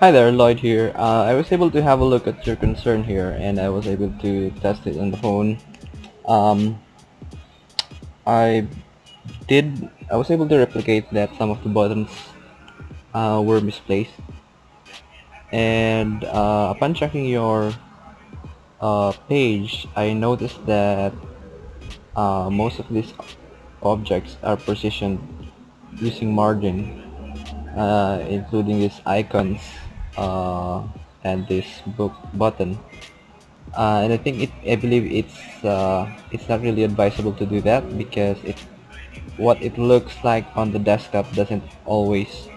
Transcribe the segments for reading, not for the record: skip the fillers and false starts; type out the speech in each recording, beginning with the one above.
Hi there, Lloyd here. I was able to have a look at your concern here, and I was able to test it on the phone. Um, I I was able to replicate that some of the buttons were misplaced, and upon checking your page, I noticed that most of these objects are positioned using margin, including these icons uh, and this book button. And I believe it's not really advisable to do that because what it looks like on the desktop doesn't always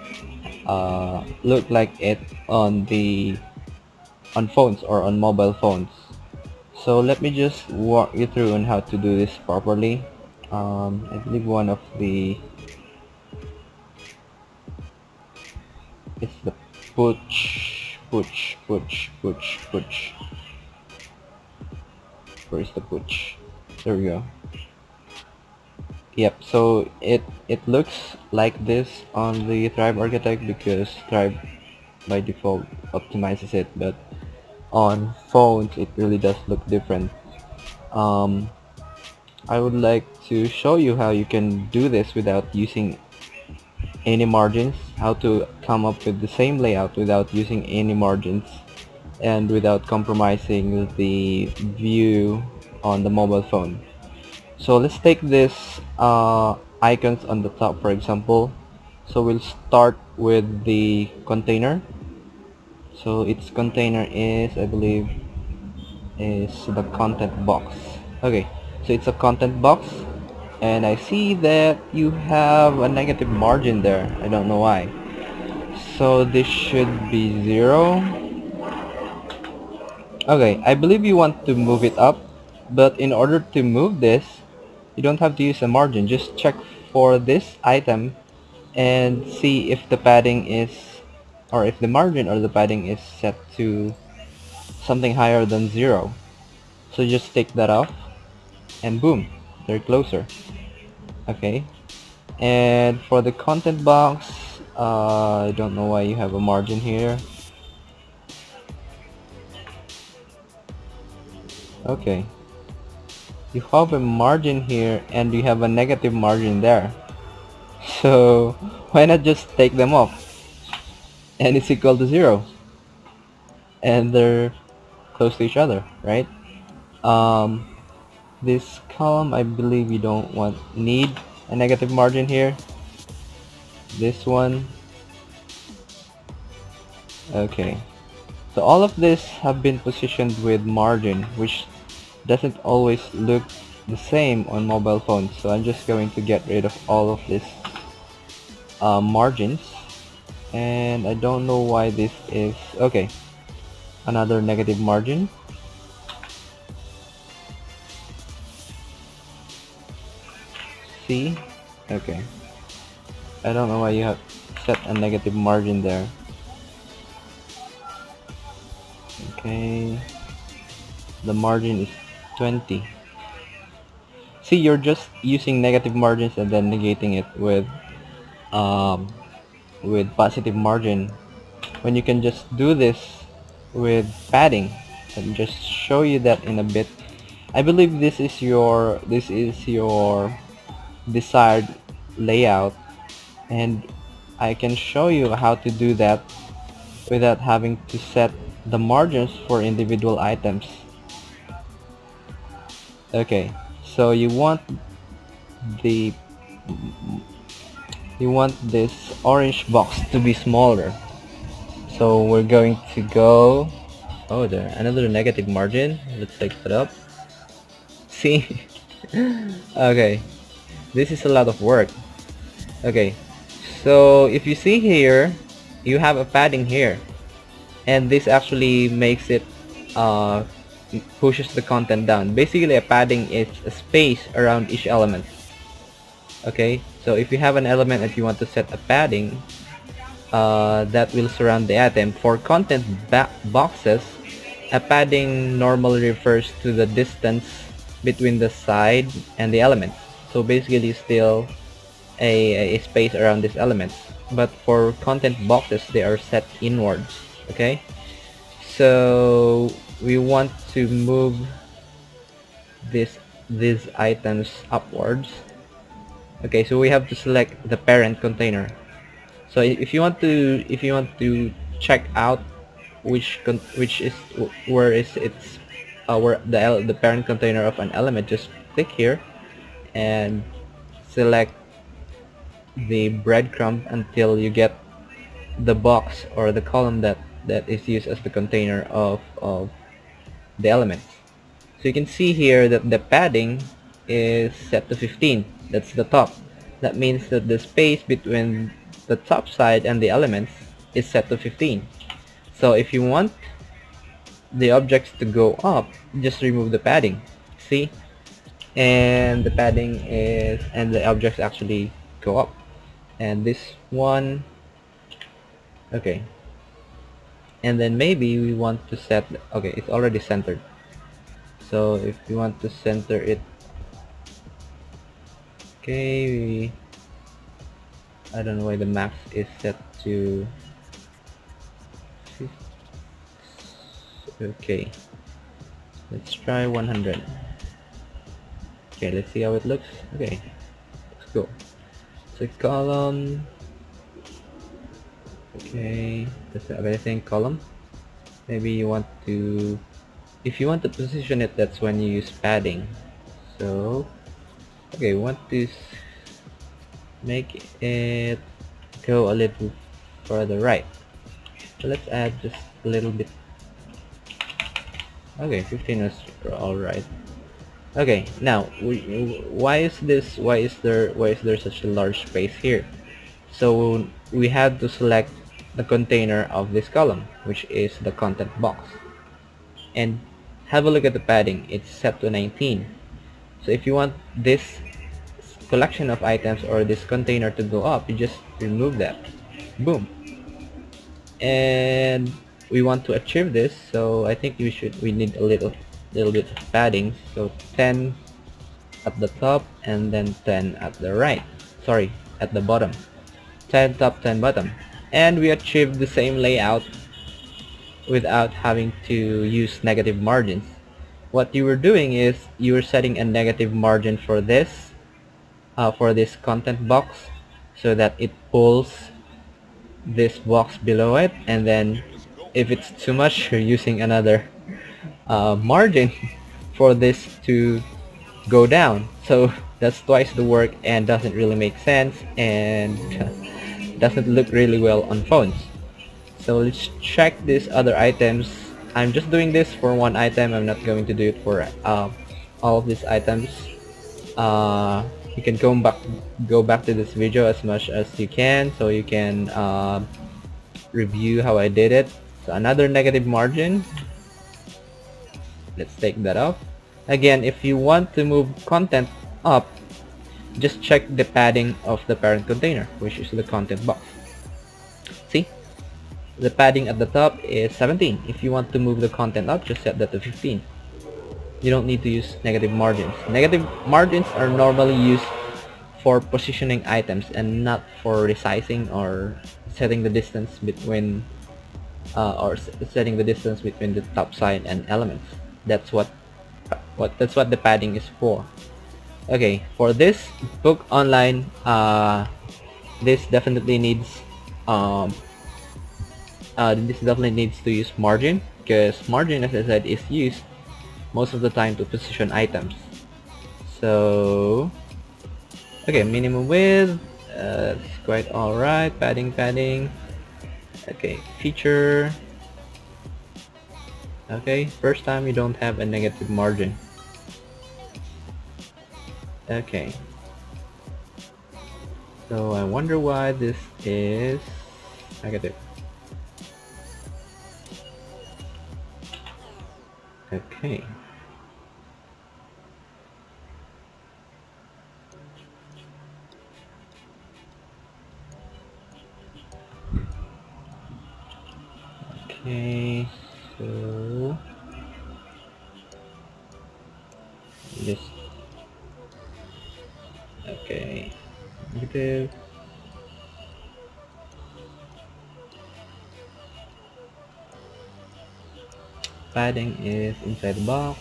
look like it on phones or on mobile phones. So let me just walk you through on how to do this properly. I believe one of the it's the push. Where's the push? There we go. Yep, so it looks like this on the Thrive Architect because Thrive by default optimizes it, but on phones it really does look different. Um, I would like to show you how you can do this without using any margins, how to come up with the same layout without using any margins and without compromising the view on the mobile phone. So let's take this icons on the top, for example. So we'll start with the container. So its container is, I believe, is the content box. Okay, so it's a content box, and I see that you have a negative margin there. I don't know why. So this should be 0. Okay, I believe you want to move it up, but in order to move this, you don't have to use a margin. Just check for this item and see if the padding is, or if the margin or the padding is set to something higher than 0. So just take that off and boom, they're closer. Okay, and for the content box, I don't know why you have a margin here. Okay, you have a margin here and you have a negative margin there. So why not just take them off and it's equal to 0 and they're close to each other, right? Um, this column, I believe you don't need a negative margin here. This one, okay. So all of this have been positioned with margin, which doesn't always look the same on mobile phones. So I'm just going to get rid of all of these margins, and I don't know why this is okay. Another negative margin. See, okay. I don't know why you have set a negative margin there. Okay, the margin is 20. See, you're just using negative margins and then negating it um, with positive margin when you can just do this with padding. Let me just show you that in a bit. I believe this is your desired layout, and I can show you how to do that without having to set the margins for individual items. Okay, so the you want this orange box to be smaller. So we're going to go, oh, there another negative margin. Let's take that up. See, okay, this is a lot of work. Okay, so if you see here, you have a padding here, and this actually makes it uh, pushes the content down. Basically, a padding is a space around each element. Okay, so if you have an element and you want to set a padding that will surround the item, for content boxes, a padding normally refers to the distance between the side and the element. So basically still a space around this element. But for content boxes, they are set inwards. Okay, so we want to move this these items upwards. Okay, so we have to select the parent container. So if you want to check out which is where is its where the parent container of an element, just click here and select the breadcrumb until you get the box or the column that is used as the container of the elements. So you can see here that the padding is set to 15. That's the top. That means that the space between the top side and the elements is set to 15. So if you want the objects to go up, just remove the padding. See? And the padding is, and the objects actually go up. And this one, okay. And then maybe we want to set, okay, it's already centered. So if you want to center it, okay, I don't know why the max is set to 50. Okay, let's try 100. Okay, let's see how it looks. Okay, let's go. So column, okay, that's everything column. Maybe you want to, if you want to position it, that's when you use padding. So, okay, we want to make it go a little further right. So let's add just a little bit. Okay, 15 is alright. Okay, now why is there such a large space here? So we had to select the container of this column, which is the content box, and have a look at the padding. It's set to 19. So if you want this collection of items or this container to go up, you just remove that. Boom. And we want to achieve this, so I think we need a little bit of padding. So 10 at the top and then 10 at the right, sorry, at the bottom. 10 top, 10 bottom, and we achieved the same layout without having to use negative margins. What you were doing is you were setting a negative margin for this content box, so that it pulls this box below it, and then if it's too much, you're using another margin for this to go down. So that's twice the work and doesn't really make sense, and doesn't look really well on phones. So let's check these other items. I'm just doing this for one item. I'm not going to do it for all of these items. You can go back to this video as much as you can, so you can review how I did it. So another negative margin. Let's take that off. Again, if you want to move content up, just check the padding of the parent container, which is the content box. See? The padding at the top is 17. If you want to move the content up, just set that to 15. You don't need to use negative margins. Negative margins are normally used for positioning items and not for resizing or setting the distance between setting the distance between the top side and elements. That's what the padding is for. Okay, for this book online, this definitely needs to use margin, because margin, as I said, is used most of the time to position items. So okay, minimum width, it's quite alright. Padding. Okay, feature. Okay, first time you don't have a negative margin. Okay, so I wonder why this is negative. Okay. Okay, so just okay, negative. padding is inside the box.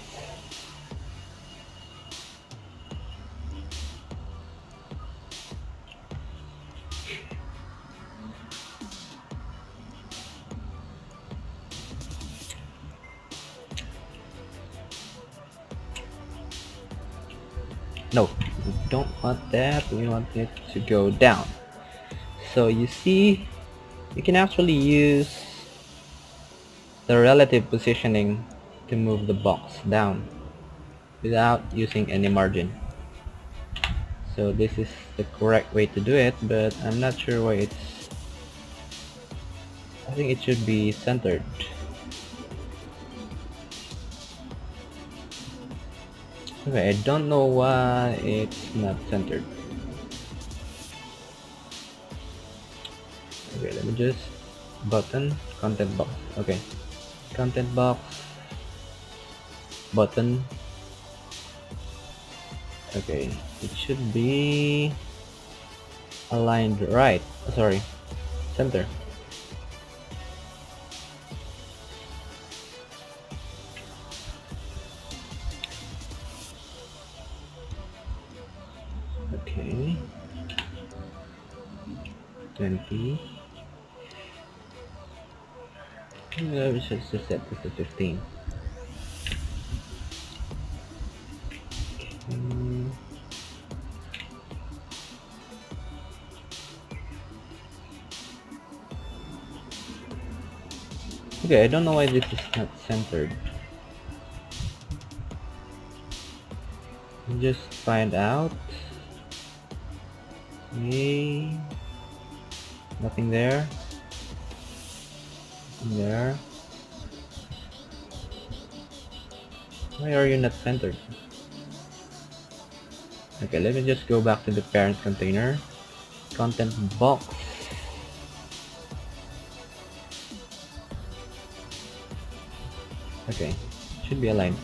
No, we don't want that. We want it to go down. So you see, you can actually use the relative positioning to move the box down without using any margin. So this is the correct way to do it, but I'm not sure why it's... I think it should be centered. Okay, I don't know why it's not centered. Okay, let me just button content box. Okay, content box button. Okay, it should be aligned right. Sorry, center. Okay, 20. We should just set this to 15. Okay, I don't know why this is not centered. Just find out. Okay, nothing there. Nothing there. Why are you not centered? Okay, let me just go back to the parent container. Content box. Okay, should be aligned.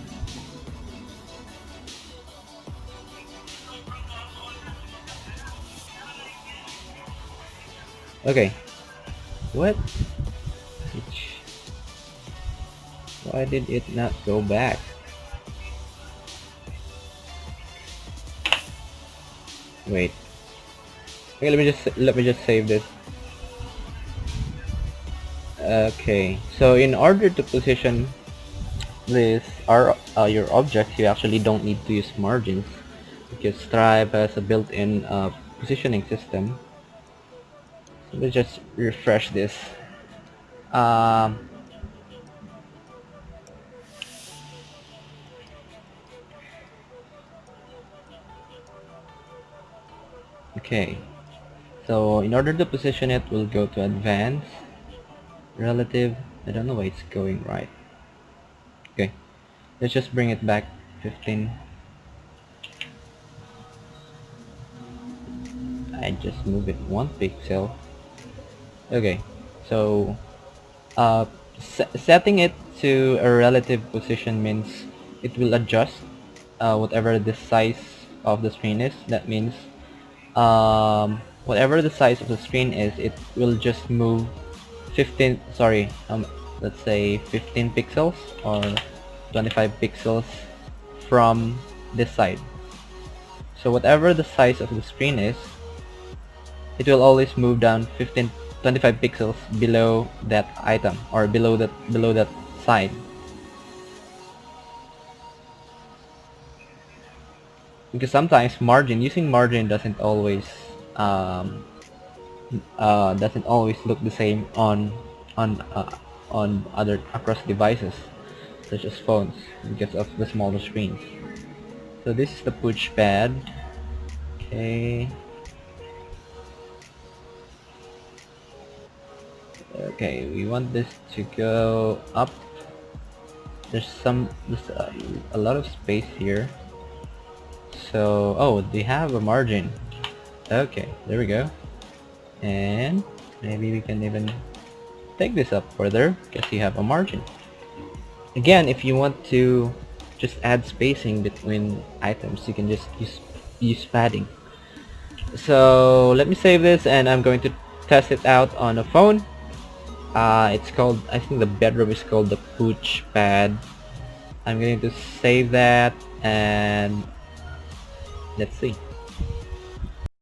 Okay, what? Why did it not go back? Wait. Okay, let me just save this. Okay, so in order to position this your objects, you actually don't need to use margins because Stripe has a built-in positioning system. So let's just refresh this. Okay, so in order to position it, we'll go to advanced, relative. I don't know why it's going right. Okay, let's just bring it back 15. I just move it 1 pixel. Okay, so setting it to a relative position means it will adjust whatever the size of the screen is. That means whatever the size of the screen is, it will just move 15, sorry, let's say 15 pixels or 25 pixels from this side. So whatever the size of the screen is, it will always move down 25 pixels below that item or below that side. Because sometimes using margin doesn't always look the same on other across devices such as phones because of the smaller screens. So this is the push pad. Okay. Okay, we want this to go up. There's a lot of space here. So, oh, they have a margin. Okay, there we go. And maybe we can even take this up further because you have a margin. Again, if you want to just add spacing between items, you can just use padding. So let me save this and I'm going to test it out on a phone. It's called, I think the bedroom is called the pooch pad. I'm going to save that and let's see.